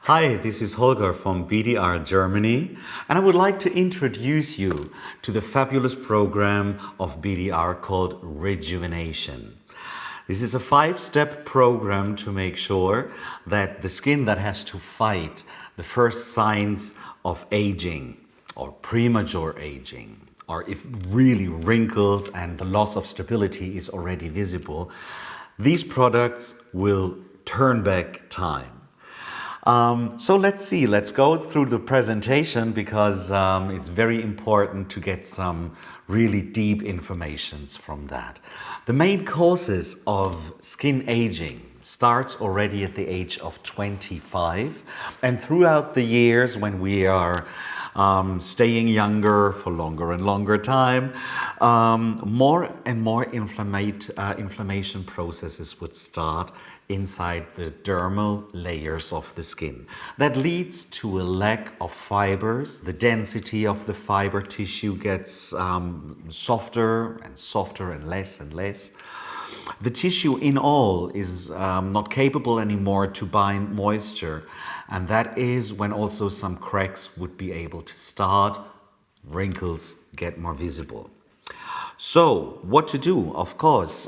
Hi, this is Holger from BDR Germany, and I would like to introduce you to the fabulous program of BDR called Rejuvenation. This is a 5-step program to make sure that the skin that has to fight the first signs of aging or premature aging, or if really wrinkles and the loss of stability is already visible, these products will turn back time. So let's go through the presentation because it's very important to get some really deep informations from that. The main causes of skin aging starts already at the age of 25, and throughout the years when we are staying younger for longer and longer time, more and more inflammation processes would start inside the dermal layers of the skin. That leads to a lack of fibers. The density of the fiber tissue gets softer and softer and less. The tissue in all is not capable anymore to bind moisture, and that is when also some cracks would be able to start, wrinkles get more visible. So, what to do? Of course,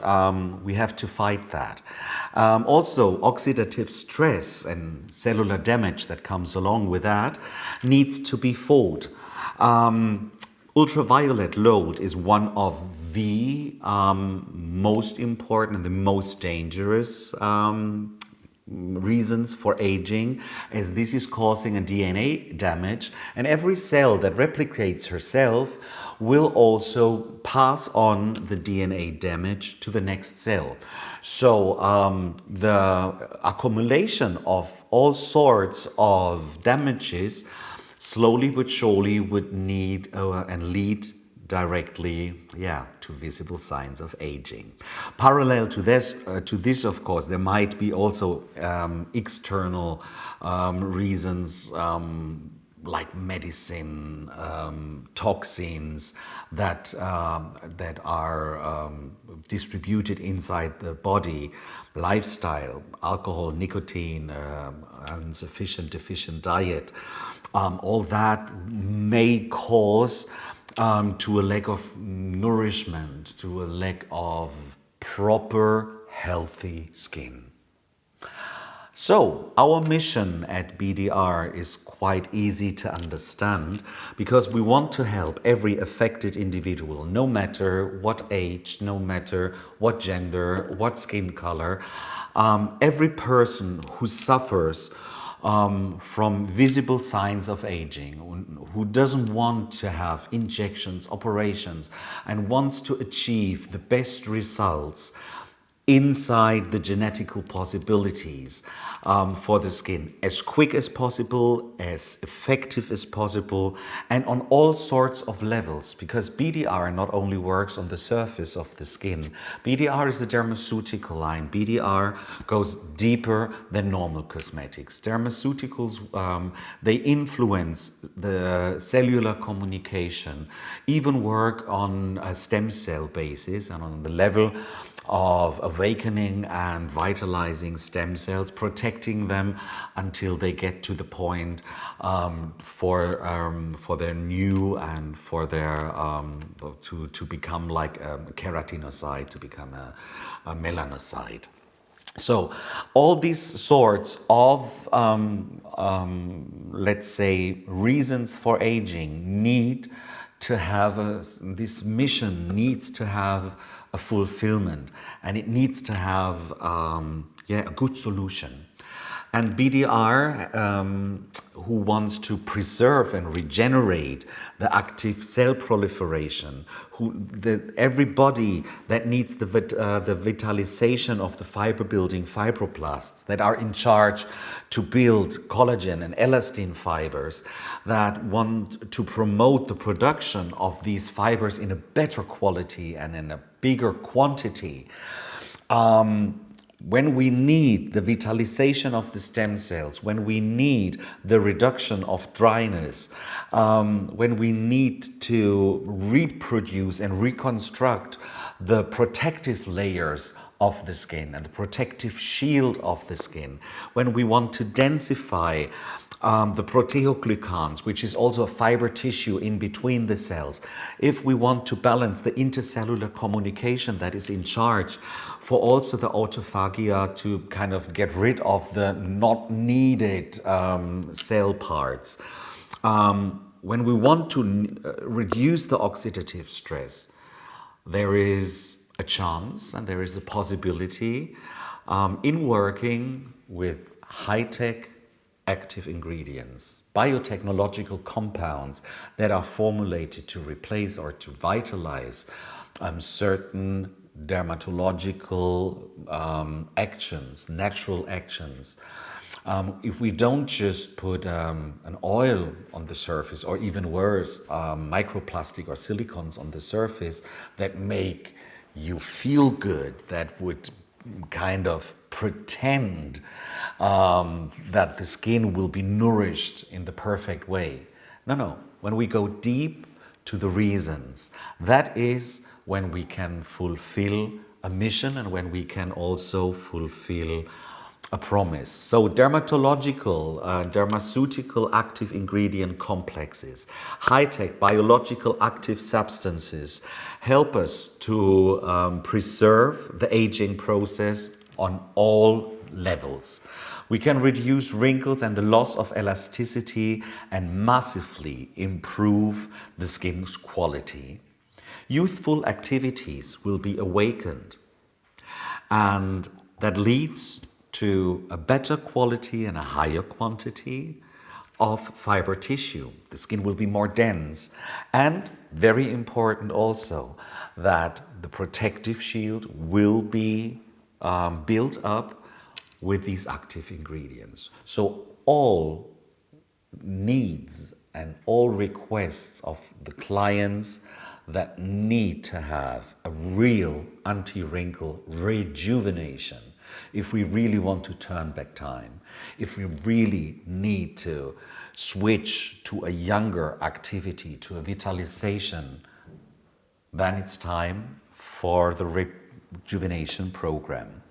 we have to fight that. Also, oxidative stress and cellular damage that comes along with that needs to be fought. Ultraviolet load is one of the most important and the most dangerous reasons for aging, as this is causing a DNA damage, and every cell that replicates herself will also pass on the DNA damage to the next cell. So the accumulation of all sorts of damages slowly but surely would need and lead directly to visible signs of aging. Parallel to this, of course, there might be also external reasons like medicine, toxins that are distributed inside the body, lifestyle, alcohol, nicotine, insufficient, deficient diet. All that may cause to a lack of nourishment, to a lack of proper, healthy skin. So, our mission at BDR is quite easy to understand because we want to help every affected individual, no matter what age, no matter what gender, what skin color, every person who suffers from visible signs of aging, who doesn't want to have injections, operations, and wants to achieve the best results inside the genetical possibilities for the skin, as quick as possible, as effective as possible, and on all sorts of levels, because BDR not only works on the surface of the skin. BDR is a dermaceutical line. BDR goes deeper than normal cosmetics. Dermaceuticals, they influence the cellular communication, even work on a stem cell basis and on the level of awakening and vitalizing stem cells, protecting them until they get to the point for their new and for their to become like a keratinocyte, to become a melanocyte. So all these sorts of let's say reasons for aging need to have this mission needs to have a fulfillment, and it needs to have a good solution. And BDR, who wants to preserve and regenerate the active cell proliferation, everybody that needs the vitalization of the fiber-building fibroblasts that are in charge to build collagen and elastin fibers, that want to promote the production of these fibers in a better quality and in a bigger quantity. When we need the vitalization of the stem cells, when we need the reduction of dryness, when we need to reproduce and reconstruct the protective layers of the skin and the protective shield of the skin, when we want to densify the proteoglycans, which is also a fiber tissue in between the cells, if we want to balance the intercellular communication that is in charge for also the autophagia to kind of get rid of the not needed cell parts, when we want to reduce the oxidative stress, there is a chance and there is a possibility in working with high-tech active ingredients, biotechnological compounds that are formulated to replace or to vitalize certain dermatological actions, natural actions. If we don't just put an oil on the surface, or even worse, microplastic or silicones on the surface that make you feel good, that would kind of pretend that the skin will be nourished in the perfect way. No. When we go deep to the reasons, that is when we can fulfill a mission and when we can also fulfill a promise. So dermatological, dermaceutical active ingredient complexes, high-tech biological active substances help us to preserve the aging process on all levels. We can reduce wrinkles and the loss of elasticity and massively improve the skin's quality. Youthful activities will be awakened, and that leads to a better quality and a higher quantity of fiber tissue. The skin will be more dense, and very important also that the protective shield will be built up with these active ingredients. So all needs and all requests of the clients that need to have a real anti-wrinkle rejuvenation, if we really want to turn back time, if we really need to switch to a younger activity, to a vitalization, then it's time for the rejuvenation program.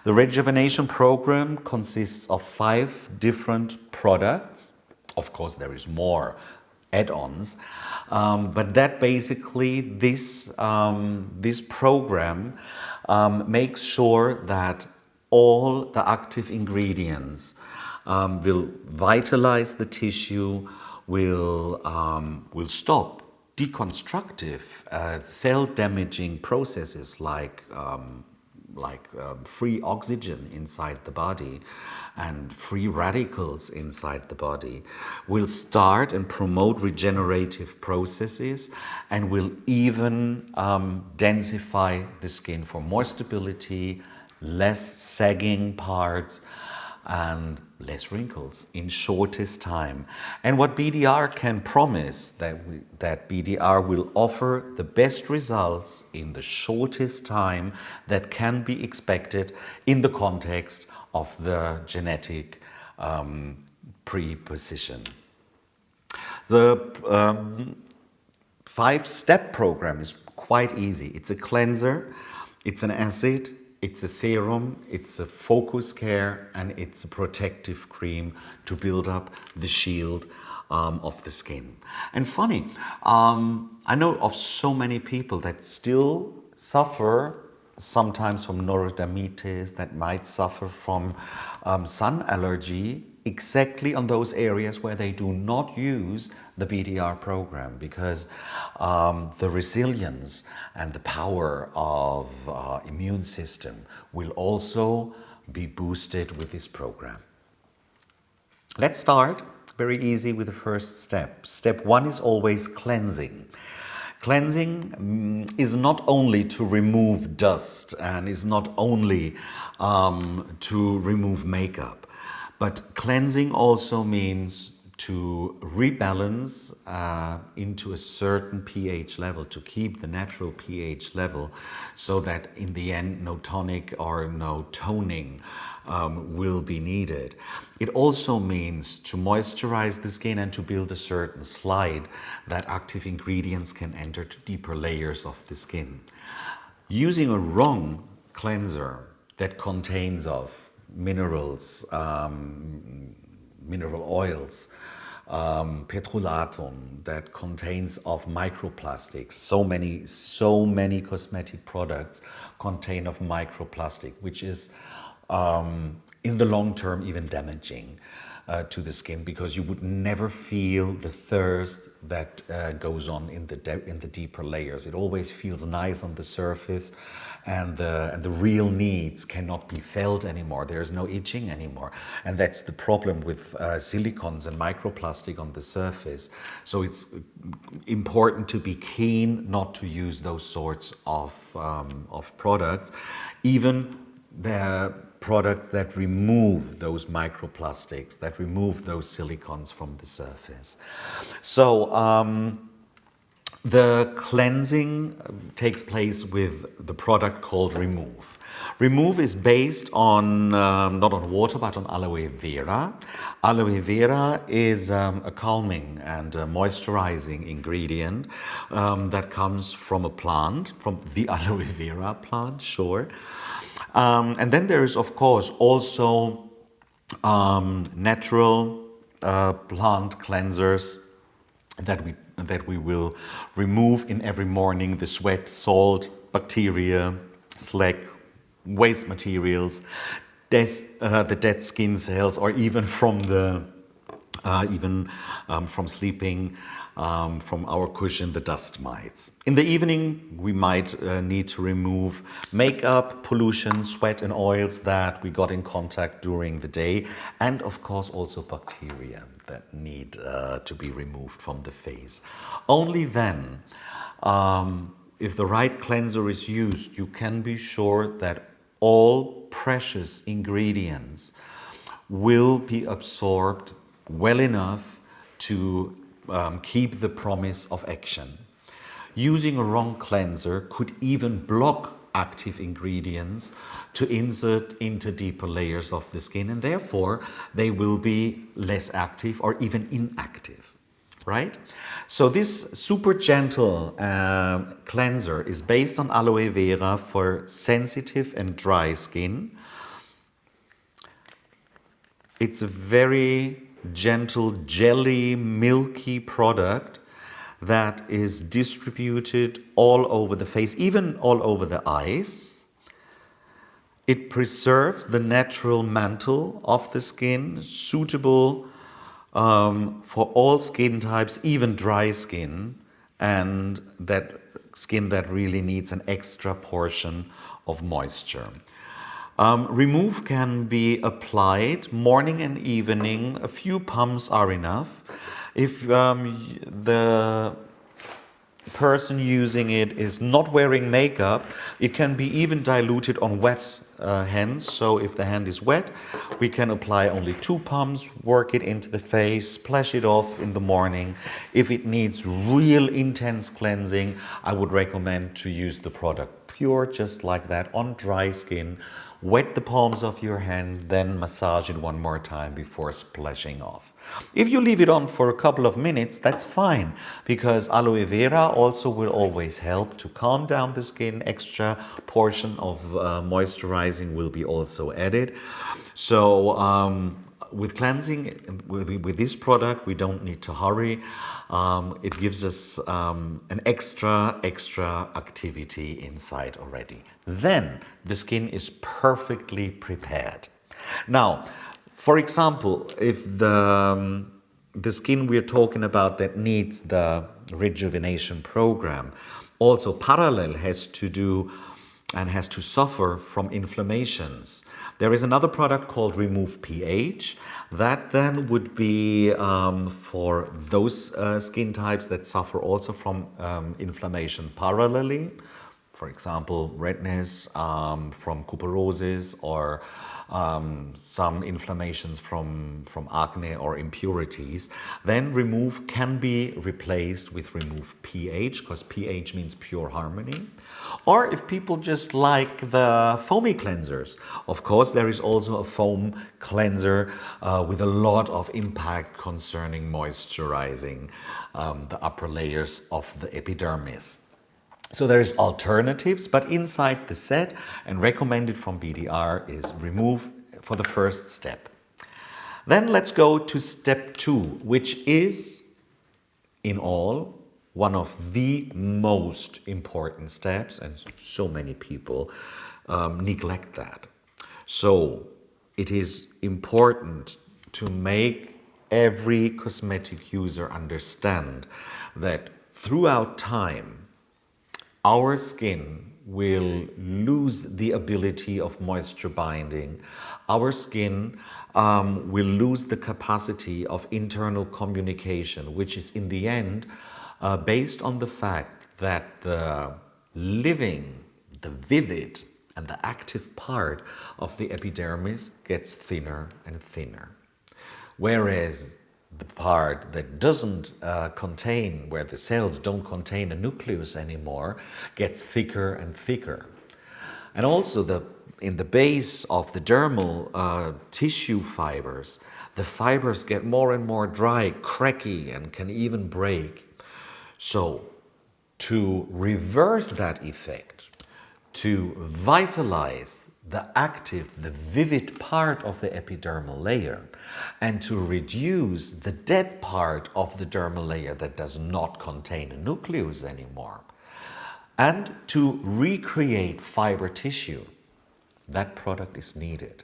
The rejuvenation program consists of 5 different products. Of course, there is more add-ons, but that basically this program makes sure that all the active ingredients will vitalize the tissue, will stop deconstructive cell-damaging processes like free oxygen inside the body and free radicals inside the body, will start and promote regenerative processes, and will even densify the skin for more stability, less sagging parts, and less wrinkles in shortest time. And what BDR can promise, that BDR will offer the best results in the shortest time that can be expected in the context of the genetic preposition. The 5-step program is quite easy. It's a cleanser, it's an acid, it's a serum, it's a focus care, and it's a protective cream to build up the shield of the skin. And funny, I know of so many people that still suffer sometimes from neurodermitis, that might suffer from sun allergy, exactly on those areas where they do not use the BDR program, because the resilience and the power of immune system will also be boosted with this program. Let's start very easy with the first step. Step 1 is always cleansing. Cleansing is not only to remove dust and is not only to remove makeup, but cleansing also means to rebalance into a certain pH level, to keep the natural pH level, so that in the end no tonic or no toning will be needed. It also means to moisturize the skin and to build a certain slide that active ingredients can enter to deeper layers of the skin. Using a wrong cleanser that contains of minerals, mineral oils, petrolatum that contains of microplastics. So many cosmetic products contain of microplastic, which is in the long term even damaging to the skin, because you would never feel the thirst that goes on in the deeper layers. It always feels nice on the surface, and the real needs cannot be felt anymore. There's no itching anymore, and that's the problem with silicons and microplastic on the surface. So it's important to be keen not to use those sorts of products, even the products that remove those microplastics, that remove those silicons from the surface. So the cleansing takes place with the product called Remove. Remove is based on, not on water, but on aloe vera. Aloe vera is a calming and a moisturizing ingredient that comes from a plant, from the aloe vera plant, sure. And then there is, of course, also natural plant cleansers that we will remove in every morning: the sweat, salt, bacteria, slag, waste materials, the dead skin cells, or even from the from sleeping, from our cushion, the dust mites. In the evening, we might need to remove makeup, pollution, sweat and oils that we got in contact during the day, and of course also bacteria that need to be removed from the face. Only then, if the right cleanser is used, you can be sure that all precious ingredients will be absorbed well enough to keep the promise of action. Using a wrong cleanser could even block active ingredients to insert into deeper layers of the skin, and therefore they will be less active or even inactive, right? So this super gentle cleanser is based on aloe vera for sensitive and dry skin. It's a very gentle, jelly, milky product that is distributed all over the face, even all over the eyes. It preserves the natural mantle of the skin, suitable for all skin types, even dry skin, and that skin that really needs an extra portion of moisture. Remove can be applied morning and evening. A few pumps are enough. If the person using it is not wearing makeup, it can be even diluted on wet hands. So if the hand is wet, we can apply only 2 pumps, work it into the face, splash it off in the morning. If it needs real intense cleansing, I would recommend to use the product pure, just like that, on dry skin. Wet the palms of your hand, then massage it one more time before splashing off. If you leave it on for a couple of minutes, that's fine, because aloe vera also will always help to calm down the skin. Extra portion of moisturizing will be also added. So with cleansing, with this product, we don't need to hurry. It gives us an extra activity inside already. Then the skin is perfectly prepared. Now, for example, if the skin we're talking about that needs the rejuvenation program also parallel has to do and has to suffer from inflammations, there is another product called Remove pH. That then would be for those skin types that suffer also from inflammation parallelly. For example, redness from cuperosis, or some inflammations from acne or impurities. Then Remove can be replaced with Remove pH, because pH means pure harmony. Or if people just like the foamy cleansers, of course there is also a foam cleanser with a lot of impact concerning moisturizing the upper layers of the epidermis. So there's alternatives, but inside the set and recommended from BDR is remove for the first step. Then let's go to step 2, which is in all one of the most important steps, and so many people neglect that. So it is important to make every cosmetic user understand that throughout time, our skin will lose the ability of moisture binding. Our skin will lose the capacity of internal communication, which is in the end based on the fact that the living, the vivid, and the active part of the epidermis gets thinner and thinner. Whereas the part that doesn't contain, where the cells don't contain a nucleus anymore, gets thicker and thicker. And also in the base of the dermal tissue fibers, the fibers get more and more dry, cracky, and can even break. So to reverse that effect, to vitalize the active, the vivid part of the epidermal layer, and to reduce the dead part of the dermal layer that does not contain a nucleus anymore, and to recreate fiber tissue, that product is needed.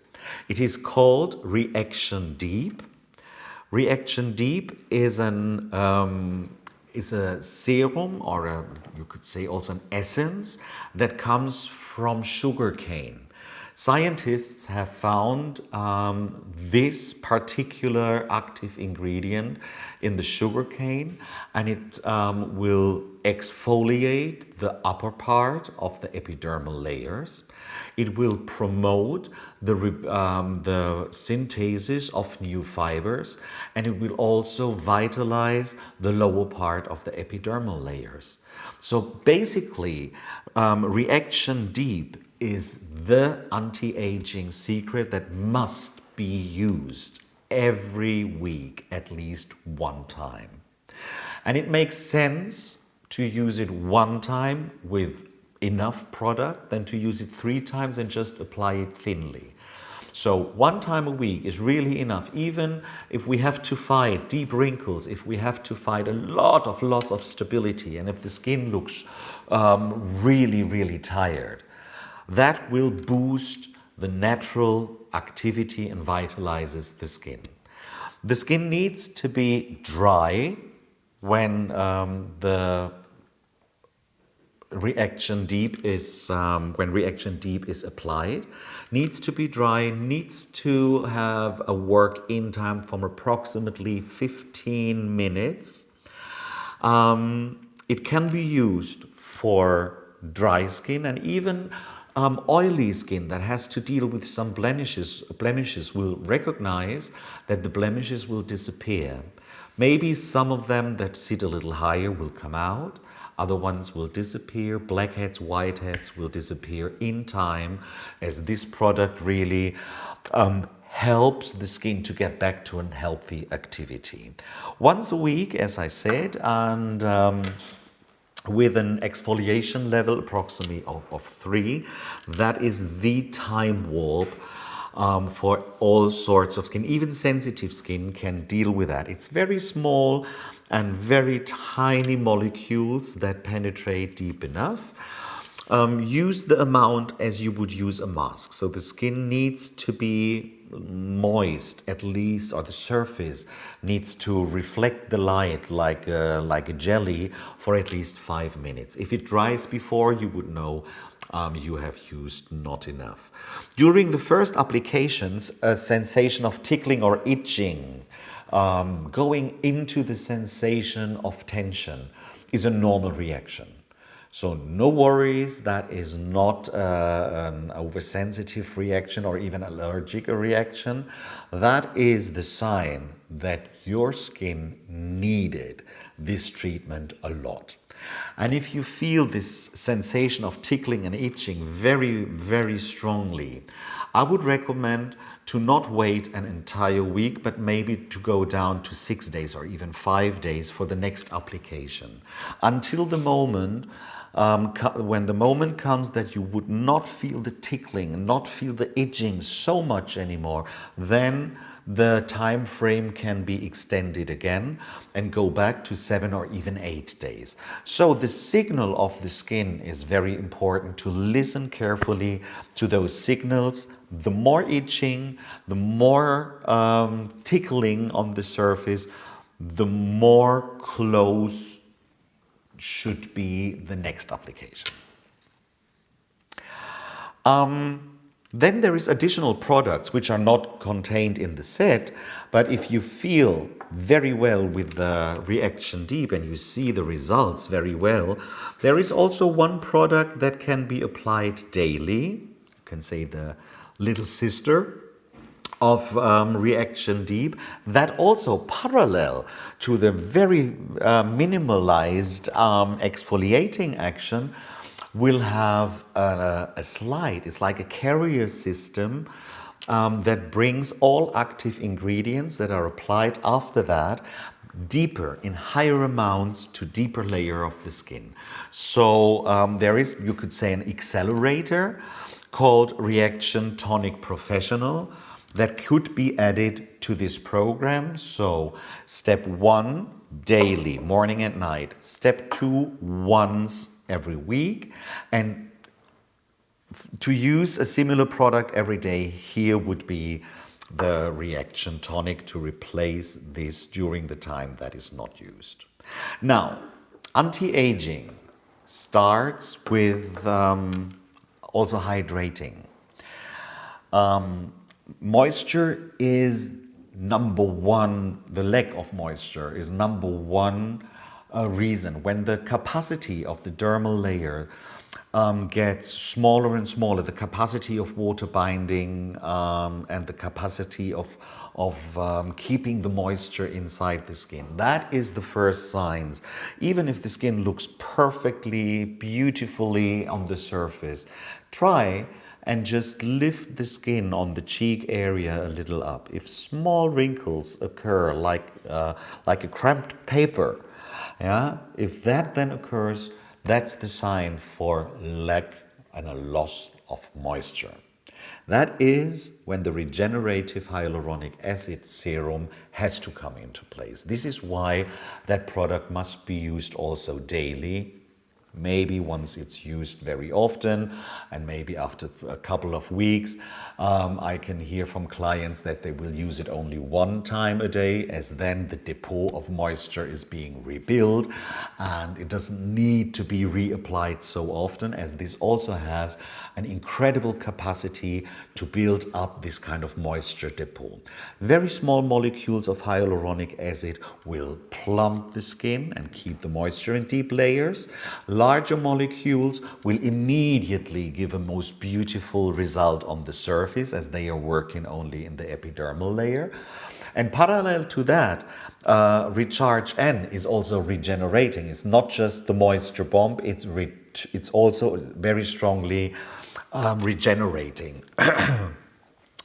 It is called Reaction Deep. Reaction Deep is a serum, or you could say also an essence that comes from sugarcane. Scientists have found this particular active ingredient in the sugarcane, and it will exfoliate the upper part of the epidermal layers. It will promote the synthesis of new fibers, and it will also vitalize the lower part of the epidermal layers. So basically, Reaction Deep is the anti-aging secret that must be used every week at least one time. And it makes sense to use it one time with enough product than to use it 3 times and just apply it thinly. So 1 time a week is really enough, even if we have to fight deep wrinkles, if we have to fight a lot of loss of stability, and if the skin looks really, really tired. That will boost the natural activity and vitalizes the skin. The skin needs to be dry when the Reaction Deep is applied. Needs to be dry, needs to have a work-in time from approximately 15 minutes. It can be used for dry skin, and even oily skin that has to deal with some blemishes will recognize that the blemishes will disappear. Maybe some of them that sit a little higher will come out, other ones will disappear, blackheads, whiteheads will disappear in time, as this product really helps the skin to get back to a healthy activity. Once a week, as I said, and with an exfoliation level approximately of 3. That is the time warp for all sorts of skin. Even sensitive skin can deal with that. It's very small and very tiny molecules that penetrate deep enough. Use the amount as you would use a mask. So the skin needs to be moist at least, or the surface needs to reflect the light like a jelly for at least 5 minutes. If it dries before, you would know you have used not enough. During the first applications, a sensation of tickling or itching, going into the sensation of tension, is a normal reaction. So no worries, that is not an oversensitive reaction or even allergic reaction. That is the sign that your skin needed this treatment a lot. And if you feel this sensation of tickling and itching very, very strongly, I would recommend to not wait an entire week, but maybe to go down to 6 days or even 5 days for the next application, until the moment when the moment comes that you would not feel the tickling, not feel the itching so much anymore, then the time frame can be extended again and go back to 7 or even 8 days. So the signal of the skin is very important to listen carefully to those signals. The more itching, the more tickling on the surface, the more close should be the next application. Then there is additional products which are not contained in the set, but if you feel very well with the Reaction Deep and you see the results very well, there is also one product that can be applied daily. You can say the little sister of Reaction Deep, that also parallel to the very minimalized exfoliating action will have a slide. It's like a carrier system that brings all active ingredients that are applied after that deeper, in higher amounts, to deeper layer of the skin. So there is, you could say, an accelerator called Reaction Tonic Professional that could be added to this program. So step 1, daily, morning and night. Step 2, once every week. And to use a similar product every day, here would be the Reaction Tonic to replace this during the time that is not used. Now, anti-aging starts with also hydrating. Moisture is number one, the lack of moisture is number one reason. When the capacity of the dermal layer gets smaller and smaller, the capacity of water binding and the capacity of keeping the moisture inside the skin. That is the first signs. Even if the skin looks perfectly, beautifully on the surface, try and just lift the skin on the cheek area a little up. If small wrinkles occur like a cramped paper, yeah, if that then occurs, that's the sign for lack and a loss of moisture. That is when the regenerative hyaluronic acid serum has to come into place. This is why that product must be used also daily. Maybe once it's used very often, and maybe after a couple of weeks. I can hear from clients that they will use it only one time a day, as then the depot of moisture is being rebuilt and it doesn't need to be reapplied so often, as this also has an incredible capacity to build up this kind of moisture depot. Very small molecules of hyaluronic acid will plump the skin and keep the moisture in deep layers. Larger molecules will immediately give a most beautiful result on the surface, as they are working only in the epidermal layer. And parallel to that, Recharge N is also regenerating. It's not just the moisture bomb, it's also very strongly regenerating.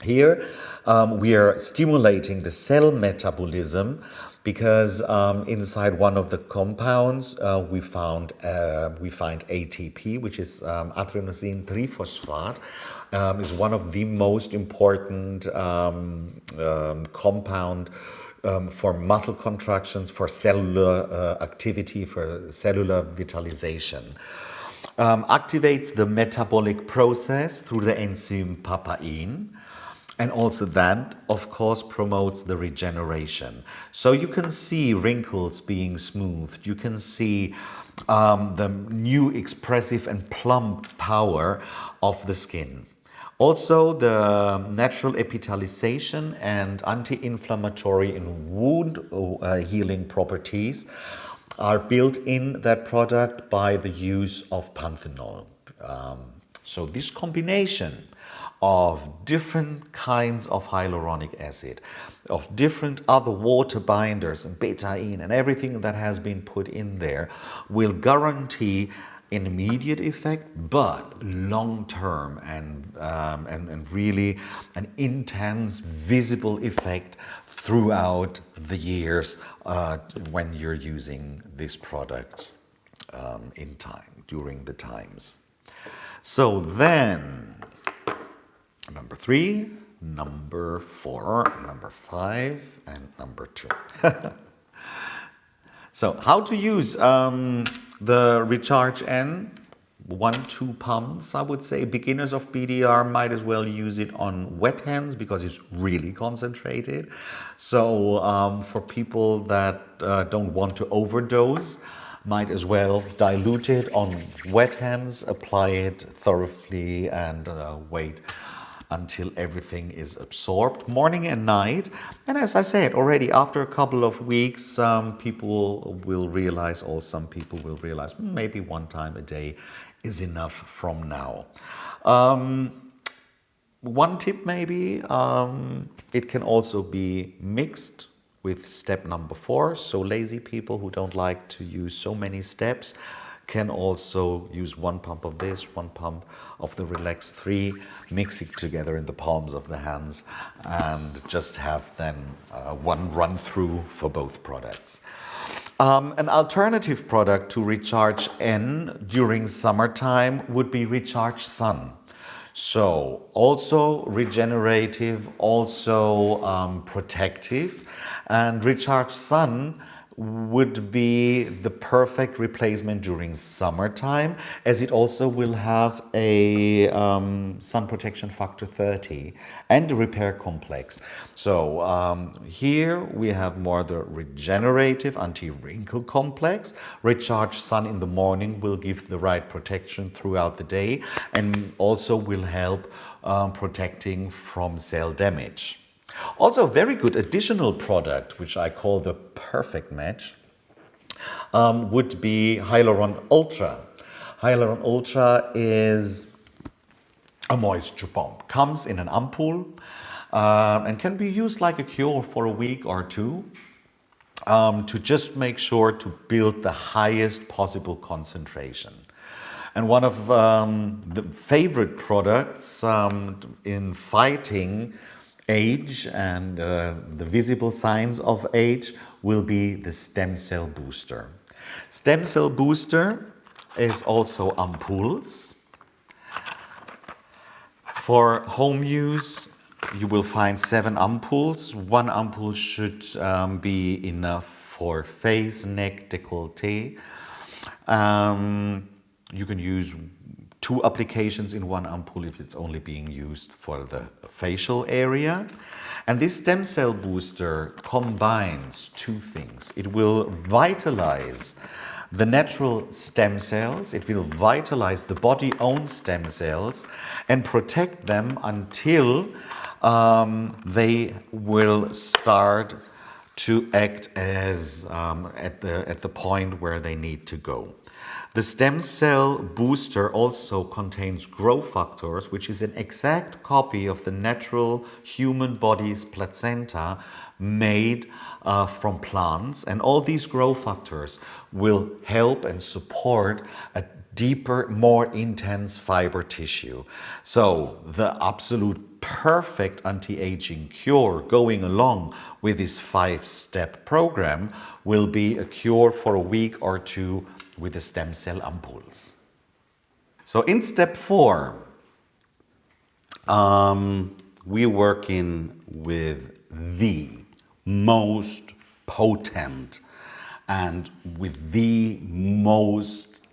Here we are stimulating the cell metabolism, because inside one of the compounds we find ATP, which is adenosine triphosphate, is one of the most important compound for muscle contractions, for cellular activity, for cellular vitalization. Activates the metabolic process through the enzyme papain. And also that, of course, promotes the regeneration. So you can see wrinkles being smoothed. You can see the new expressive and plump power of the skin. Also, the natural epithelialization and anti-inflammatory and wound healing properties are built in that product by the use of panthenol. So this combination of different kinds of hyaluronic acid, of different other water binders and betaine and everything that has been put in there, will guarantee an immediate effect, but long-term and really an intense visible effect throughout the years when you're using this product in time. during the times. So then, number 3, number 4, number 5, and number 2. So how to use the Recharge N? 1-2 pumps, I would say. Beginners of BDR might as well use it on wet hands because it's really concentrated. So for people that don't want to overdose, might as well dilute it on wet hands, apply it thoroughly, and wait until everything is absorbed, morning and night. And as I said already, after a couple of weeks, some people will realize, or some people will realize, maybe 1 time a day is enough from now. One tip maybe, it can also be mixed with step number 4. So lazy people who don't like to use so many steps can also use 1 pump of this, 1 pump of the Relax 3, mix it together in the palms of the hands, and just have then 1 run through for both products. An alternative product to Recharge N during summertime would be Recharge Sun. So also regenerative, also protective, and Recharge Sun would be the perfect replacement during summertime, as it also will have a sun protection factor 30 and a repair complex. So here we have more the regenerative anti-wrinkle complex. Recharge Sun in the morning will give the right protection throughout the day and also will help protecting from cell damage. Also, a very good additional product, which I call the perfect match, would be Hyaluron Ultra. Hyaluron Ultra is a moisture bomb. Comes in an ampoule and can be used like a cure for a week or 2 to just make sure to build the highest possible concentration. And one of the favorite products in fighting age and the visible signs of age will be the stem cell booster. Stem cell booster is also ampoules. For home use, you will find 7 ampoules. 1 ampoule should be enough for face, neck, décolleté. You can use 2 applications in 1 ampoule if it's only being used for the facial area. And this stem cell booster combines 2 things. It will vitalize the natural stem cells, it will vitalize the body-owned stem cells and protect them until they will start to act as at the point where they need to go. The stem cell booster also contains growth factors, which is an exact copy of the natural human body's placenta made from plants. And all these growth factors will help and support a deeper, more intense fiber tissue. So the absolute perfect anti-aging cure going along with this 5-step program will be a cure for a week or 2 with the stem cell ampoules. So in step 4, we're working with the most potent and with the most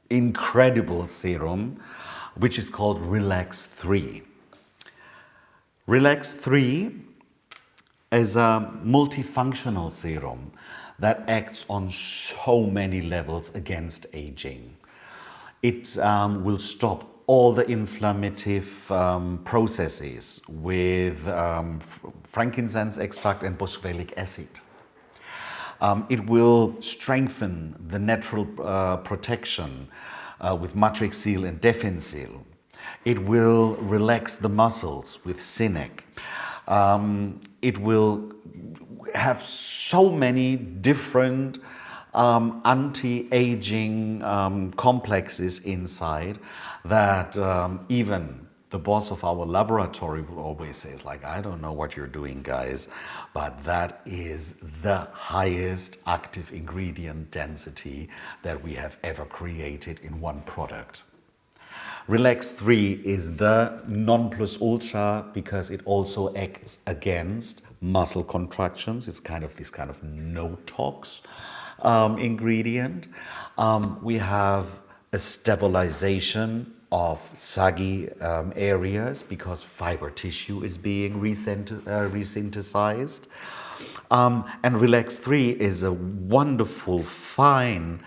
incredible serum, which is called Relax 3. Relax 3 is a multifunctional serum that acts on so many levels against aging. It will stop all the inflammative processes with frankincense extract and boswellic acid. It will strengthen the natural protection with matrixyl and defensyl. It will relax the muscles with Cinec. It will have so many different anti-aging complexes inside that even the boss of our laboratory will always say, it's like, I don't know what you're doing, guys, but that is the highest active ingredient density that we have ever created in one product. Relax 3 is the non plus ultra because it also acts against muscle contractions. It's kind of this kind of no tox ingredient. We have a stabilization of saggy areas because fiber tissue is being resynthesized. And Relax 3 is a wonderful, fine,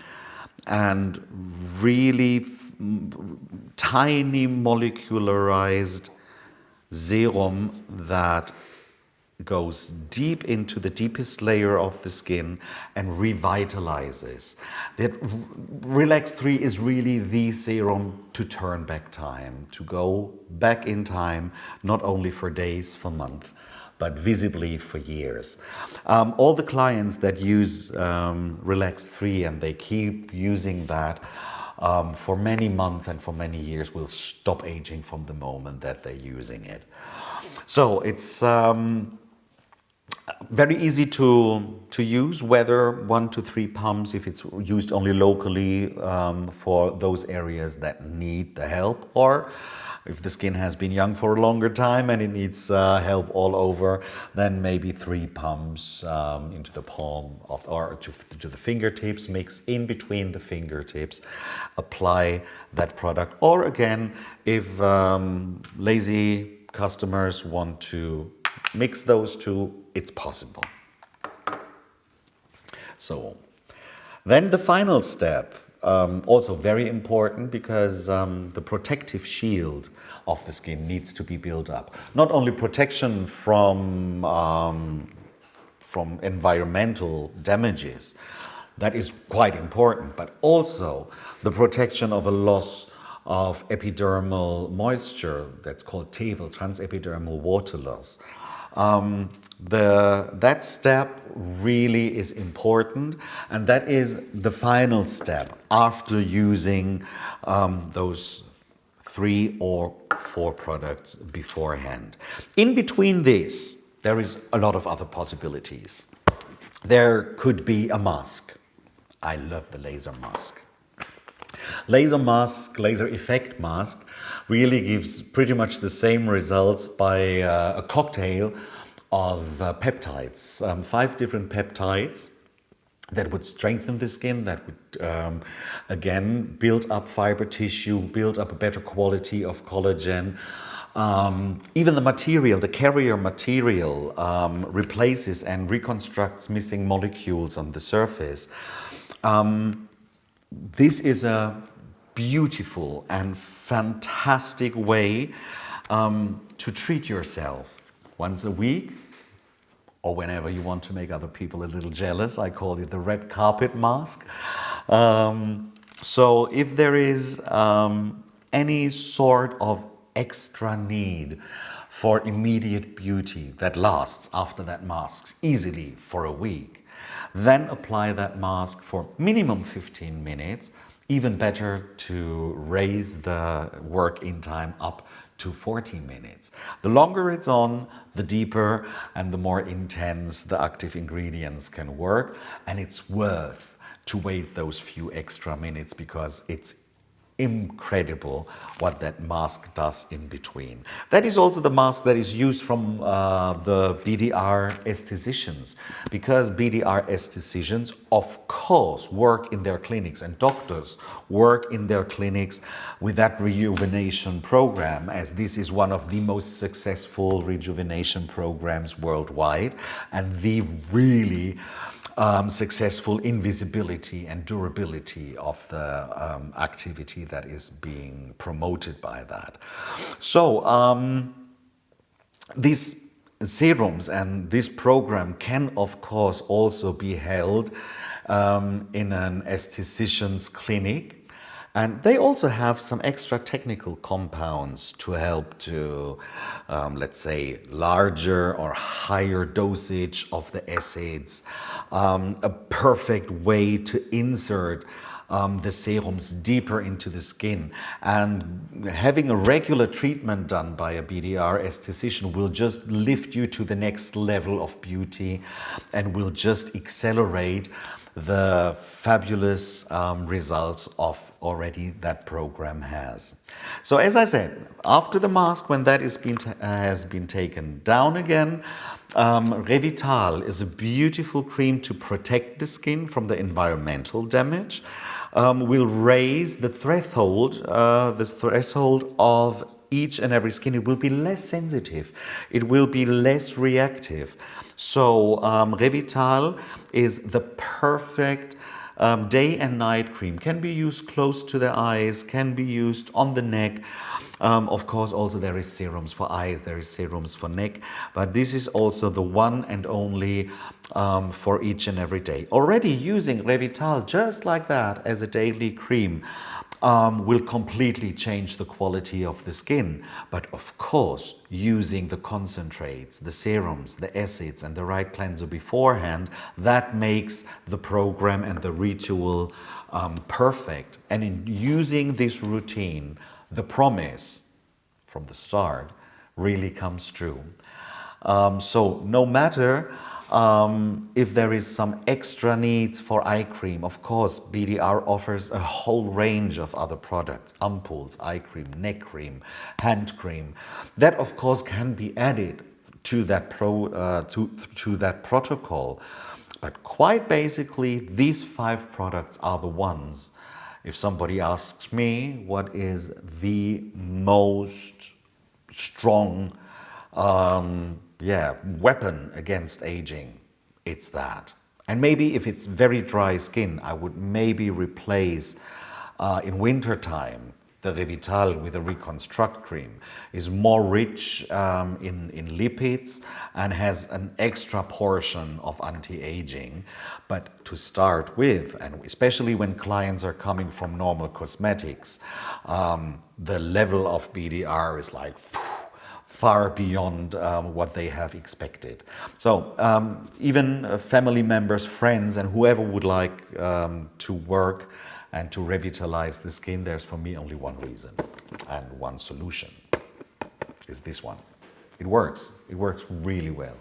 and really tiny molecularized serum that goes deep into the deepest layer of the skin and revitalizes. That Relax 3 is really the serum to turn back time, to go back in time, not only for days, for months, but visibly for years. All the clients that use Relax 3 and they keep using that for many months and for many years will stop aging from the moment that they're using it. So it's very easy to use, whether 1 to 3 pumps if it's used only locally for those areas that need the help, or if the skin has been young for a longer time and it needs help all over, then maybe 3 pumps into the palm of, or to the fingertips, mix in between the fingertips, apply that product. Or again, if lazy customers want to mix those two, it's possible. So then the final step, also very important because the protective shield of the skin needs to be built up. Not only protection from environmental damages, that is quite important, but also the protection of a loss of epidermal moisture, that's called TEVL, transepidermal water loss. That step really is important, and that is the final step after using those 3 or 4 products beforehand. In between this, there is a lot of other possibilities. There could be a mask. I love the laser mask. Laser effect mask, really gives pretty much the same results by a cocktail of peptides, 5 different peptides that would strengthen the skin, that would again build up fiber tissue, build up a better quality of collagen. Even the material, the carrier material, replaces and reconstructs missing molecules on the surface. This is a beautiful and fantastic way to treat yourself once a week, or whenever you want to make other people a little jealous. I call it the red carpet mask. So if there is any sort of extra need for immediate beauty that lasts after that mask easily for a week, then apply that mask for minimum 15 minutes. Even better to raise the work-in time up to 40 minutes. The longer it's on, the deeper and the more intense the active ingredients can work, and it's worth to wait those few extra minutes because it's incredible what that mask does in between. That is also the mask that is used from the BDR estheticians, because BDR estheticians of course work in their clinics, and doctors work in their clinics with that rejuvenation program, as this is one of the most successful rejuvenation programs worldwide, and the really successful invisibility and durability of the activity that is being promoted by that. So these serums and this program can of course also be held in an esthetician's clinic. And they also have some extra technical compounds to help to, let's say, larger or higher dosage of the acids, a perfect way to insert the serums deeper into the skin. And having a regular treatment done by a BDR esthetician will just lift you to the next level of beauty and will just accelerate the fabulous results of already that program has. So as I said, after the mask, when that has been taken down again, Revital is a beautiful cream to protect the skin from the environmental damage. Will raise the threshold of each and every skin. It will be less sensitive. It will be less reactive. So Revital is the perfect day and night cream. Can be used close to the eyes, can be used on the neck. Of course, also there is serums for eyes, there is serums for neck, but this is also the one and only for each and every day. Already using Revital just like that as a daily cream will completely change the quality of the skin. But of course, using the concentrates, the serums, the acids and the right cleanser beforehand, that makes the program and the ritual perfect. And in using this routine, the promise from the start really comes true. So no matter if there is some extra needs for eye cream, of course, BDR offers a whole range of other products, ampoules, eye cream, neck cream, hand cream. That, of course, can be added to that, to that protocol. But quite basically, these 5 products are the ones. If somebody asks me what is the most strong weapon against aging, it's that. And maybe if it's very dry skin, I would maybe replace in winter time the Revital with a Reconstruct cream. Is more rich in lipids and has an extra portion of anti-aging. But to start with, and especially when clients are coming from normal cosmetics, the level of BDR is like far beyond what they have expected. So even family members, friends, and whoever would like to work and to revitalize the skin, there's for me only one reason and one solution, is this one. It works really well.